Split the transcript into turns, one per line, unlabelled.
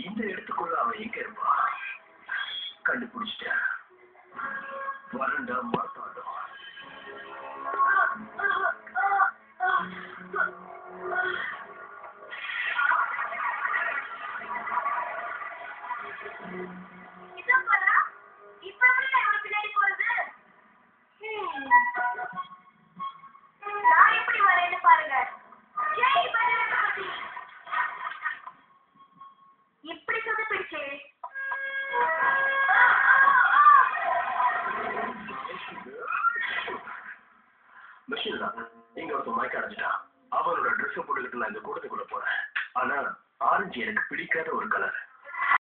இந்த இடத்துக்குள்ள அவன் எங்க இருப்பான்? கண்டுபிடிச்சிட்டேன். வறண்ட மாட்டாடும். இங்க ஒருத்தன் மயக்க அடைஞ்சிட்டான். அவனோட ட்ரெஸ் போட்டுக்கிட்டு நான் இந்த கூட்டத்துக்குள்ள போறேன். ஆனா ஆரஞ்சு எனக்கு பிடிக்காத ஒரு கலர்.